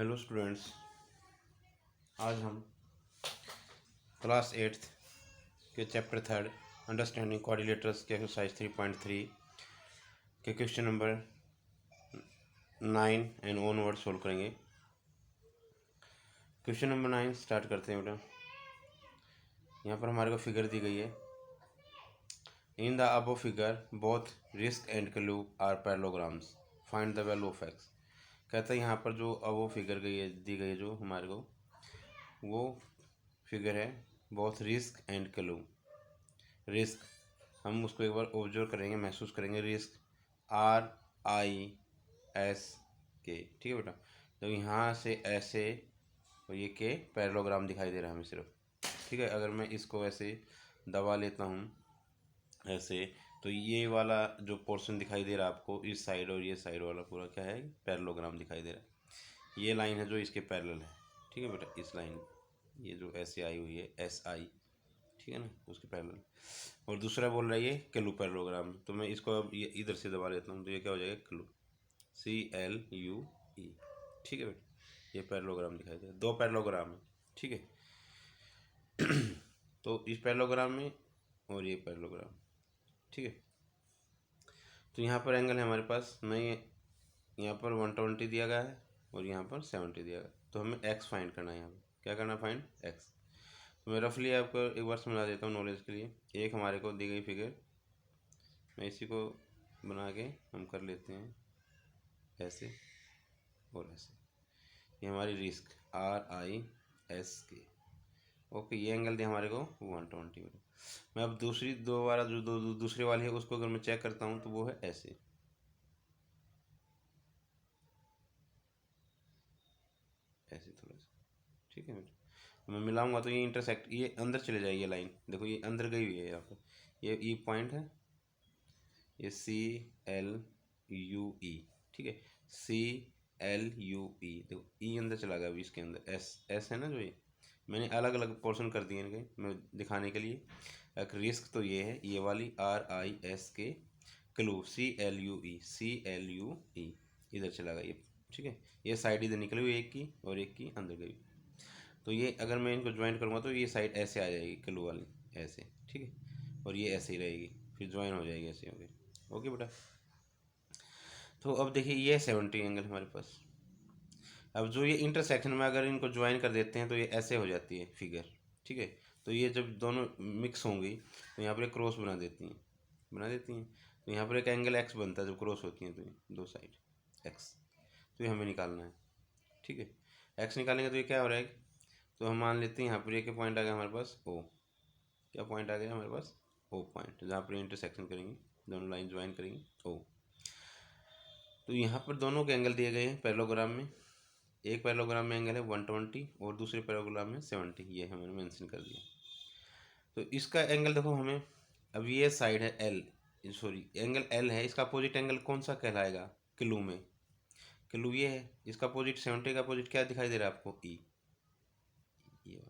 Hello students, आज हम class 8th के चैप्टर 3 अंडरस्टैंडिंग कोऑर्डिनेटर्स के एक्सरसाइज 3.3 के question number 9 and onward solve करेंगे। क्वेश्चन नंबर 9 स्टार्ट करते हैं बेटा। यहाँ पर हमारे को फिगर दी गई है। In the above figure both risk and clue are parallelograms, find the value of x. कहता है यहाँ पर जो अबव फिगर दी गई है जो हमारे को, वो फिगर है both risk and clue. Risk हम उसको एक बार ऑब्जर्व करेंगे, महसूस करेंगे। रिस्क RISK, ठीक है बेटा। तो यहाँ से ऐसे और ये के पैरेललोग्राम दिखाई दे रहा है हमें सिर्फ, ठीक है। अगर मैं इसको ऐसे दबा लेता हूँ ऐसे, तो ये वाला जो पोर्शन दिखाई दे रहा है आपको, इस साइड और ये साइड वाला पूरा क्या है, पैरेललोग्राम दिखाई दे रहा है। ये लाइन है जो इसके पैरेलल है, ठीक है बेटा। इस लाइन, ये जो ऐसे आई हुई है SI, ठीक है ना, उसके पैरेलल। और दूसरा बोल रहा है ये क्लू पैरेललोग्राम। तो मैं इसको अब ये इधर से दबा लेता हूँ, तो ये क्या हो जाएगा, क्लू, CLUE, ठीक है बेटा। ये पैरेललोग्राम दिखाई दे, दो पैरेललोग्राम है, ठीक है। तो इस पैरेललोग्राम में और ये पैरेललोग्राम, ठीक है। तो यहाँ पर एंगल है हमारे पास नहीं, यहाँ पर 120 दिया गया है और यहाँ पर 70 दिया गया। तो हमें एक्स फाइंड करना है। यहाँ पर क्या करना, फाइंड एक्स। तो मैं रफली आपको एक बार समझा देता हूँ नॉलेज के लिए। एक हमारे को दी गई फिगर, मैं इसी को बना के हम कर लेते हैं ऐसे और ऐसे। ये हमारी रिस्क RISK, ओके। ये एंगल दिया हमारे को 120। मैं अब दूसरी दो वाला जो दूसरी वाली है उसको अगर मैं चेक करता हूँ तो वो है ऐसे, ऐसे थोड़ा सा, ठीक है बेटा। मैं मिलाऊंगा तो ये इंटरसेक्ट, ये अंदर चले जाएगी ये लाइन, देखो ये अंदर गई हुई है यहाँ पर। ये ई पॉइंट है, ये CLUE, ठीक है। CLUE, देखो ई अंदर चला गया अभी इसके अंदर। एस है ना जो, ये मैंने अलग अलग पोर्शन कर दिए इनके मैं दिखाने के लिए। एक रिस्क तो ये है, ये वाली RISK, क्लू CLUE इधर चला गया ये, ठीक है। ये साइड इधर निकली हुई एक की और एक की अंदर गई। तो ये अगर मैं इनको ज्वाइन करूँगा तो ये साइड ऐसे आ जाएगी क्लू वाली, ऐसे, ठीक है। और ये ऐसे ही रहेगी, फिर ज्वाइन हो जाएगी ऐसे, ओके ओके बेटा। तो अब देखिए ये 70 एंगल हमारे पास। अब जो ये इंटरसेक्शन में अगर इनको ज्वाइन कर देते हैं तो ये ऐसे हो जाती है फिगर, ठीक है। तो ये जब दोनों मिक्स होंगी तो यहाँ पर एक क्रॉस बना देती हैं। तो यहाँ पर एक एंगल एक्स बनता है जब क्रॉस होती हैं, तो ये दो साइड एक्स। तो ये हमें निकालना है, ठीक है। एक्स निकालेंगे तो ये क्या हो रहा है, तो हम मान लेते हैं यहाँ पर एक पॉइंट आ गया हमारे पास O। क्या पॉइंट आ गया हमारे पास, O पॉइंट, जहाँ पर इंटरसेक्शन करेंगे, दोनों लाइन ज्वाइन करेंगे O। तो यहाँ पर दोनों के एंगल दिए गए हैं पैरेललोग्राम में। एक पैरेललोग्राम में एंगल है 120 और दूसरे पैरेललोग्राम में 70, ये हमने मेंशन कर दिया। तो इसका एंगल देखो हमें, अब ये साइड है L, सॉरी एंगल L है, इसका अपोजिट एंगल कौन सा कहलाएगा क्लू में, क्लू ये है। इसका अपोजिट 70 का अपोजिट क्या दिखाई दे रहा है आपको, E, ये।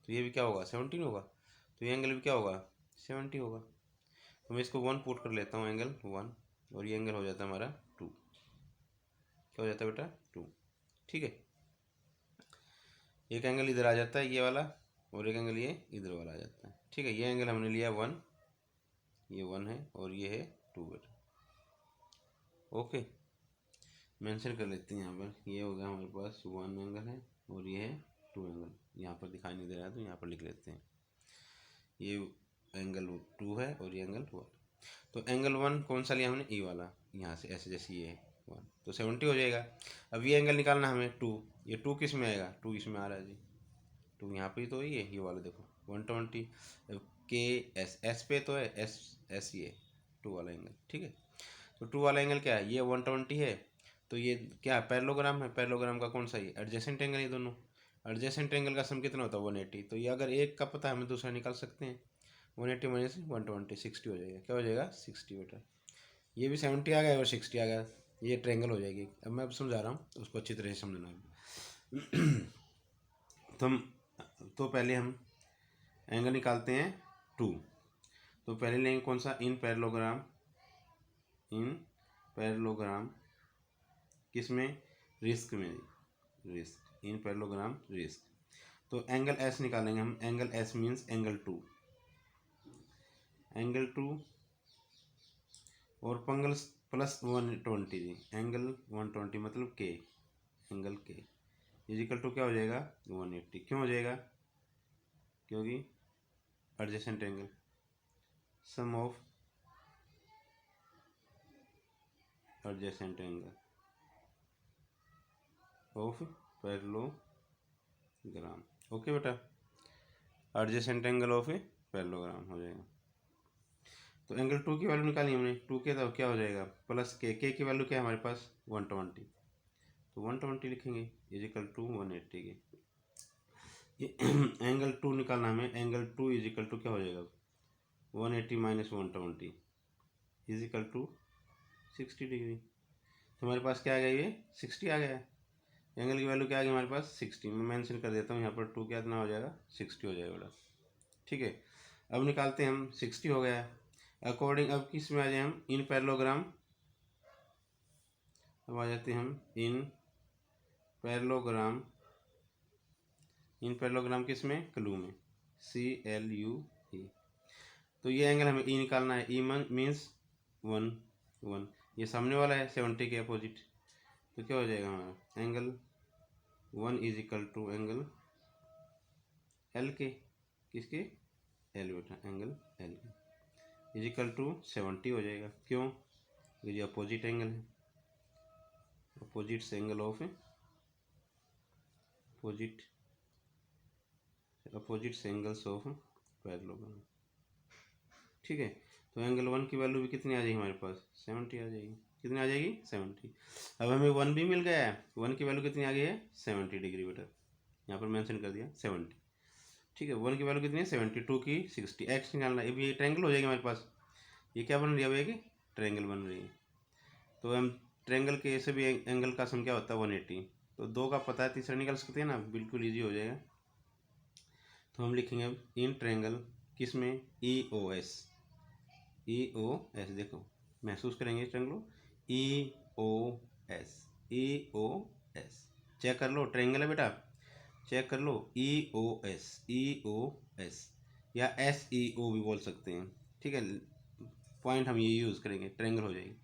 तो ये भी क्या होगा, 70 होगा। तो ये एंगल भी क्या होगा, 70 होगा। तो मैं इसको 1 पुट कर लेता हूँ, एंगल 1, और ये एंगल हो जाता है हमारा 2। क्या हो जाता है बेटा, 2, ठीक है। एक एंगल इधर आ जाता है ये वाला, और एक एंगल ये इधर वाला आ जाता है, ठीक है। ये एंगल हमने लिया 1, ये 1 है और ये है 2 बेटा, ओके। मेंशन कर लेते हैं यहाँ पर, ये हो गया हमारे पास 1 एंगल है और ये है 2 एंगल। यहाँ पर दिखाई नहीं दे रहा है तो यहाँ पर लिख लेते हैं, ये एंगल 2 है और ये एंगल 1। तो एंगल 1 कौन सा लिया हमने, E वाला, यहाँ से ऐसे जैसे ये है 1, तो 70 हो जाएगा। अब ये एंगल निकालना हमें 2, ये 2 किस में आएगा, 2 इसमें आ रहा है जी, 2 यहाँ पे ही तो है, ये वाला देखो 120 के एस पे तो है, एस ये 2 वाला एंगल, ठीक है। तो 2 वाला एंगल क्या है, ये 120 है। तो ये क्या पैरेललोग्राम है, पैरेललोग्राम का कौन सा, ये एडजेसेंट एंगल, ये दोनों एडजेसेंट एंगल का सम कितना होता है 180। तो ये अगर एक का पता है हमें दूसरा निकाल सकते हैं। 180 माइनस 120 60 हो जाएगा, क्या हो जाएगा 60 बेटा। ये भी 70 आ गया और 60 आ गया, ये ट्रायंगल हो जाएगी। अब मैं समझा रहा हूँ उसको अच्छी तरह से समझना। तो पहले हम एंगल निकालते हैं 2। तो पहले लेंगे कौन सा, इन पैरेललोग्राम किस में, रिस्क में। रिस्क, इन पैरेललोग्राम रिस्क। तो एंगल एस निकालेंगे हम, angle S means angle 2, angle 2 और पंगल प्लस 120 जी, एंगल 120 मतलब के, एंगल के इजिकल टू क्या हो जाएगा 180। क्यों हो जाएगा, क्योंकि adjacent angle, sum of adjacent angle of parallelogram. Okay बेटा, एडजेसेंट एंगल ऑफ पैरेललोग्राम हो जाएगा। तो एंगल 2 की वैल्यू निकाली हमने, 2 के तो क्या हो जाएगा प्लस के की वैल्यू क्या है हमारे पास 120, तो 120 लिखेंगे इजिकल टू 180 के। ये एंगल 2 निकालना हमें, एंगल 2 इजिकल टू क्या हो जाएगा 180 माइनस 120 इजिकल टू 60 डिग्री। तो हमारे पास क्या आ गया, ये 60 आ गया, एंगल की वैल्यू क्या आ गई हमारे पास 60। मैं मेंशन कर देता हूँ यहाँ पर 2 कितना हो जाएगा 60 हो जाएगा बेटा। ठीक है, अब निकालते हैं हम, 60 हो गया। अकॉर्डिंग अब किस में आ जाए हम, इन पैरेललोग्राम, अब आ जाते हैं हम इन पैरेललोग्राम, इन पैरेललोग्राम किस में क्लू में, CLUE। तो ये एंगल हमें ई निकालना है, ई मीन्स 1 1, ये सामने वाला है 70 के अपोजिट, तो क्या हो जाएगा हमारा angle 1 is equal to angle L K, किसके एल बेटा, angle L K is equal to 70 हो जाएगा। क्यों, ये अपोजिट एंगल है, opposite angle of opposite angles of parallelogram. ठीक है, तो एंगल 1 की वैल्यू भी कितनी आ जाएगी हमारे पास 70 आ जाएगी, कितनी आ जाएगी 70। अब हमें 1 भी मिल गया है, 1 की वैल्यू कितनी आ गई है 70 डिग्री बेटा, यहाँ पर मेंशन कर दिया 70। ठीक है, 1 की वैल्यू कितनी है 70, 2 की 60, एक्स निकालना है, ये ट्रायंगल हो जाएगी हमारे पास, ये क्या बन रही है कि ट्रायंगल बन रही है। तो हम ट्रायंगल के ऐसे भी एंगल का सम क्या होता है 180, तो 2 का पता है, तीसरा निकाल सकते हैं ना, बिल्कुल ईजी हो जाएगा। तो हम लिखेंगे अब इन ट्रायंगल किस में EOS, EOS देखो महसूस करेंगे इस ट्रायंगल EOS, EOS चेक कर लो, ट्रायंगल है बेटा, चेक कर लो EOS, EOS या SEO भी बोल सकते हैं। ठीक है, पॉइंट हम ये यूज़ करेंगे, ट्रायंगल हो जाएगी।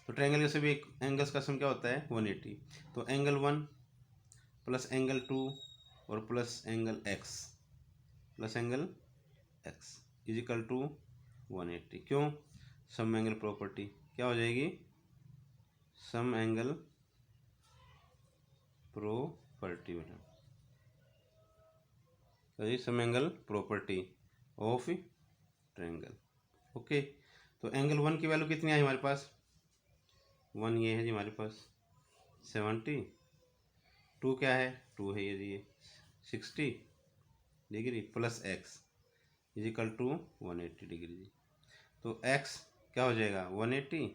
तो ट्रायंगल जैसे भी एंगल्स का सम क्या होता है 180, तो एंगल 1 प्लस एंगल 2 और plus angle x plus angle x is equal to 180। क्यों, सम एंगल प्रॉपर्टी क्या हो जाएगी, सम एंगल प्रॉपर्टी बेटा, sum angle property of triangle. Okay, तो एंगल 1 की वैल्यू कितनी आई हमारे पास 1, ये है जी हमारे पास 70, 2 क्या है 2 है ये 60 degree plus x is equal to 180 degree जी। तो x क्या हो जाएगा 180,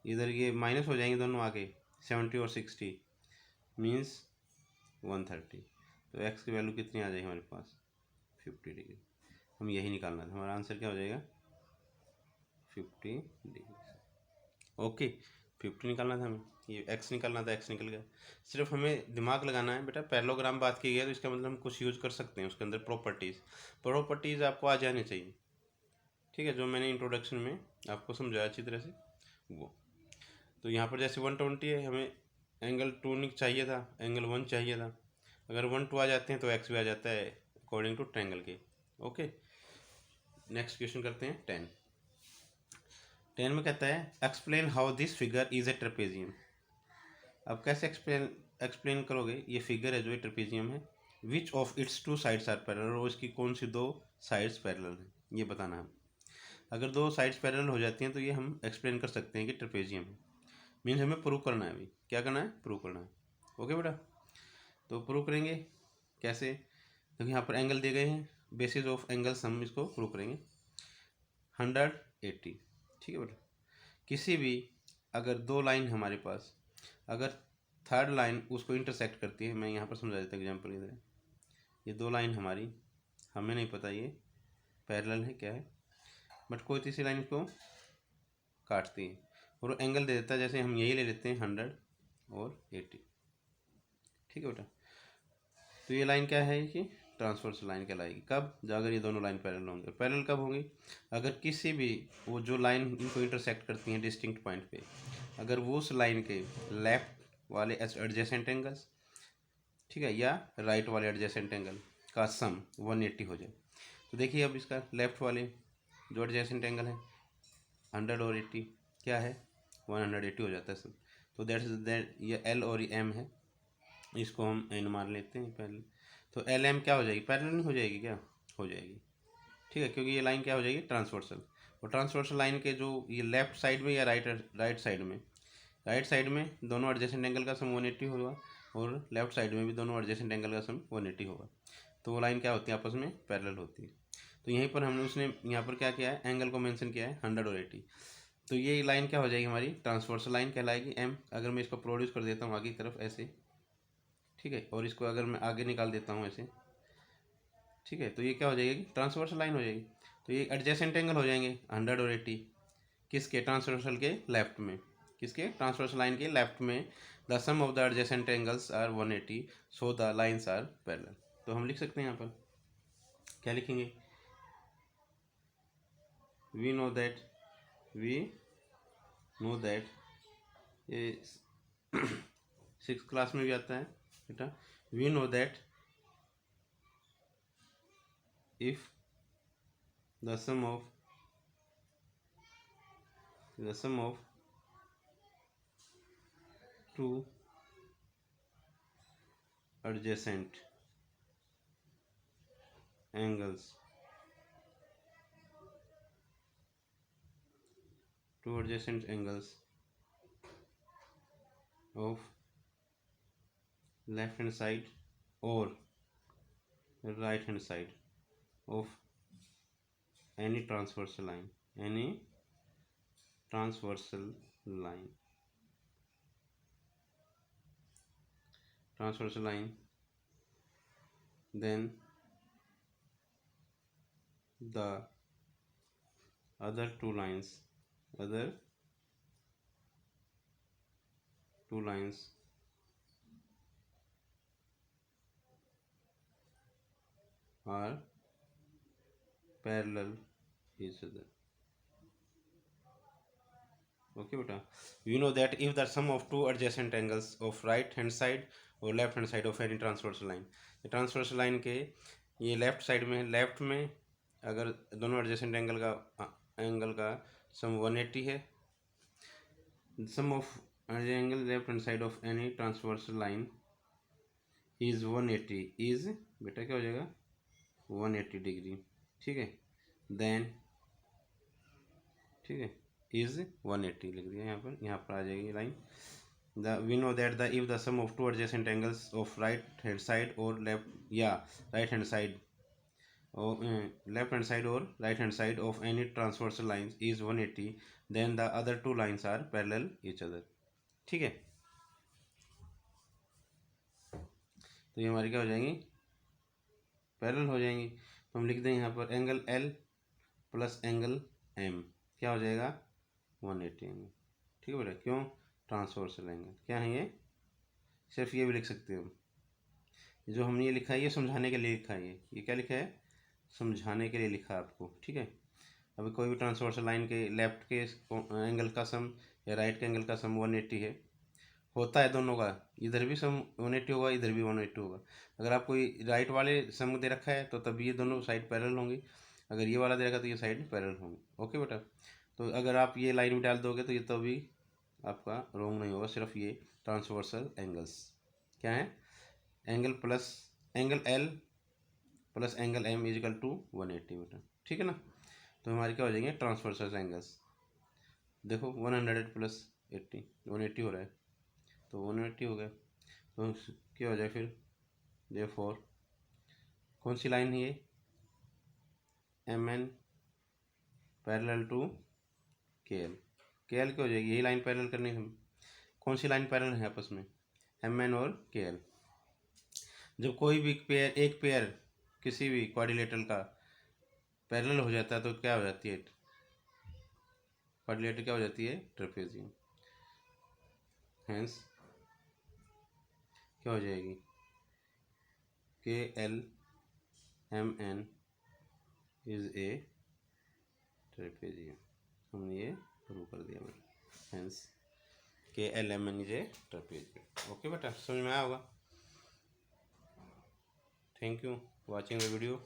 इधर ये माइनस हो जाएंगे दोनों आगे, 70 और 60 मीन्स 130, तो x की वैल्यू कितनी आ जाएगी हमारे पास 50 डिग्री। हम यही निकालना था, हमारा आंसर क्या हो जाएगा 50 डिग्री। ओके, 50 निकालना था हमें, ये x निकालना था, x निकल गया। सिर्फ हमें दिमाग लगाना है बेटा, पैरेललोग्राम बात की गई है तो इसका मतलब हम कुछ यूज़ कर सकते हैं उसके अंदर, प्रॉपर्टीज़ आपको आ जानी चाहिए। ठीक है, जो मैंने इंट्रोडक्शन में आपको समझाया अच्छी तरह से वो। तो यहाँ पर जैसे 120 है, हमें एंगल 2 चाहिए था, एंगल 1 चाहिए था, अगर 1 2 आ जाते हैं तो x भी आ जाता है अकॉर्डिंग टू ट्रायंगल के। ओके, नेक्स्ट क्वेश्चन करते हैं 10 में कहता है explain how this figure is a trapezium. अब कैसे एक्सप्लेन करोगे, ये फिगर है जो ये ट्रेपेजियम है, which of its 2 sides are parallel, और इसकी कौन सी 2 साइड्स पैरेलल हैं, ये बताना है। अगर 2 साइड्स पैरेलल हो जाती हैं तो ये हम एक्सप्लेन कर सकते हैं कि ट्रेपेजियम है, मीन्स हमें प्रूव करना है, अभी क्या करना है प्रूव करना है। ओके बेटा, तो प्रूव करेंगे कैसे, क्योंकि यहाँ पर एंगल दिए गए हैं, बेसिस ऑफ एंगल्स हम इसको प्रूव करेंगे 180। ठीक है बेटा, किसी भी अगर 2 लाइन हमारे पास, अगर थर्ड लाइन उसको इंटरसेक्ट करती है, मैं यहाँ पर समझा देता हूँ एग्जाम्पल की तरह, ये 2 लाइन हमारी, हमें नहीं पता ये पैरेलल है क्या है, बट कोई तीसरी लाइन इसको काटती है और एंगल दे देता है, जैसे हम यही ले लेते हैं 100 और 80। ठीक है बेटा। तो ये लाइन क्या है कि ट्रांसवर्स लाइन कहलाएगी कब, जब अगर ये दोनों लाइन पैरेलल होंगे। पैरेलल कब होंगी, अगर किसी भी वो जो लाइन इनको इंटरसेक्ट करती हैं डिस्टिंक्ट पॉइंट पे, अगर वो उस लाइन के लेफ्ट वाले एडजेसेंट एंगल्स, ठीक है, या राइट वाले एडजेसेंट एंगल का सम 180 हो जाए। तो देखिए अब इसका लेफ्ट वाले जो एडजेसेंट एंगल है 100 और 80 क्या है 180 हो जाता है सब। तो दैट ये एल और ये एम है, इसको हम एन मान लेते हैं पहले। तो एल एम क्या हो जाएगी, पैरेलल नहीं हो जाएगी क्या, हो जाएगी, ठीक है, क्योंकि ये लाइन क्या हो जाएगी ट्रांसवर्सल। और ट्रांसवर्सल लाइन के जो ये लेफ्ट साइड में या राइट साइड में दोनों एडजेसेंट एंगल का सम 180 होगा, और लेफ्ट साइड में भी दोनों एडजेसेंट एंगल का सम 180 होगा। तो वो लाइन क्या होती है, आपस में पैरेलल होती है। तो यहीं पर हमने उसने यहाँ पर क्या किया है, एंगल को मेंशन किया है 100 और 80। तो ये लाइन क्या हो जाएगी हमारी ट्रांसवर्सल लाइन कहलाएगी एम। अगर मैं इसको प्रोड्यूस कर देता हूँ आगे की तरफ ऐसे, ठीक है, और इसको अगर मैं आगे निकाल देता हूँ ऐसे, ठीक है, तो ये क्या हो जाएगी ट्रांसवर्सल लाइन हो जाएगी। तो ये एडजेसेंट एंगल हो जाएंगे 100 और 80 किसके, ट्रांसवर्सल के लेफ्ट में, किसके ट्रांसवर्सल लाइन के लेफ्ट में। The sum of the adjacent angles are 180 so the lines are parallel. तो हम लिख सकते हैं यहाँ पर क्या लिखेंगे, वी नो दैट ये 6th क्लास में भी आता है बेटा। We know that if the sum of two adjacent angles of left hand side or right hand side of any transversal line then the other two lines are parallel each other. Okay beta, we know that if the sum of two adjacent angles of right hand side or left hand side of any transversal line, transversal line के ये left side में, left में अगर दोनों adjacent angle का sum 180 है, sum of angle left hand side of any transversal line is 180 is बेटा क्या हो जाएगा 180 डिग्री, ठीक है, देन ठीक है इज 180 लिख दिया यहाँ पर आ जाएगी line. we know that if the sum of two adjacent angles of right hand side or right hand side or left hand side or right hand side of any transversal lines is 180, then the other two lines are parallel each other, ठीक है। तो ये हमारी क्या हो जाएंगी parallel हो जाएंगी। तो हम लिख दें यहाँ पर angle L plus angle M क्या हो जाएगा 180 एंगल, ठीक है बेटा, क्यों ट्रांसवर्सल एंगल क्या है ये, सिर्फ ये भी लिख सकते हो। जो हमने ये लिखा है ये समझाने के लिए लिखा है, ये क्या लिखा है समझाने के लिए लिखा है आपको, ठीक है। अभी कोई भी ट्रांसवर्सल लाइन के लेफ्ट के एंगल का सम या राइट के एंगल का सम 180 है, होता है दोनों का, इधर भी सम 180 होगा इधर भी 180 होगा। अगर आपको राइट वाले सम दे रखा है तो तब ये दोनों साइड पैरेलल होंगी, अगर ये वाला दे रखा है तो ये साइड पैरेलल होंगी। ओके बेटा, तो अगर आप ये लाइन भी डाल दोगे तो ये तो भी आपका रॉन्ग नहीं होगा, सिर्फ ये ट्रांसवर्सल एंगल्स क्या है angle L plus angle M is equal to 180 बेटा, ठीक है ना। तो हमारे क्या हो जाएंगे ट्रांसवर्सल एंगल्स, देखो 100 प्लस 80 180 हो रहा है, तो 180 हो गया। तो क्या हो जाए फिर देयरफॉर कौन सी लाइन है ये MN पैरेलल टू KL क्या हो जाएगी, यही लाइन पैरेलल करनी है। कौन सी लाइन पैरेलल है आपस में MN और KL। जब कोई भी एक पेयर किसी भी क्वाड्रिलेटरल का पैरेलल हो जाता है तो क्या हो जाती है क्वाड्रिलेटरल क्या हो जाती है ट्रेपेजियम। हेंस क्या हो जाएगी, K L M N is a trapezium. हमने ये प्रूव कर दिया बेटा, hence K L M N is a trapezium. Okay बेटा, समझ में आया होगा। Thank you watching the video.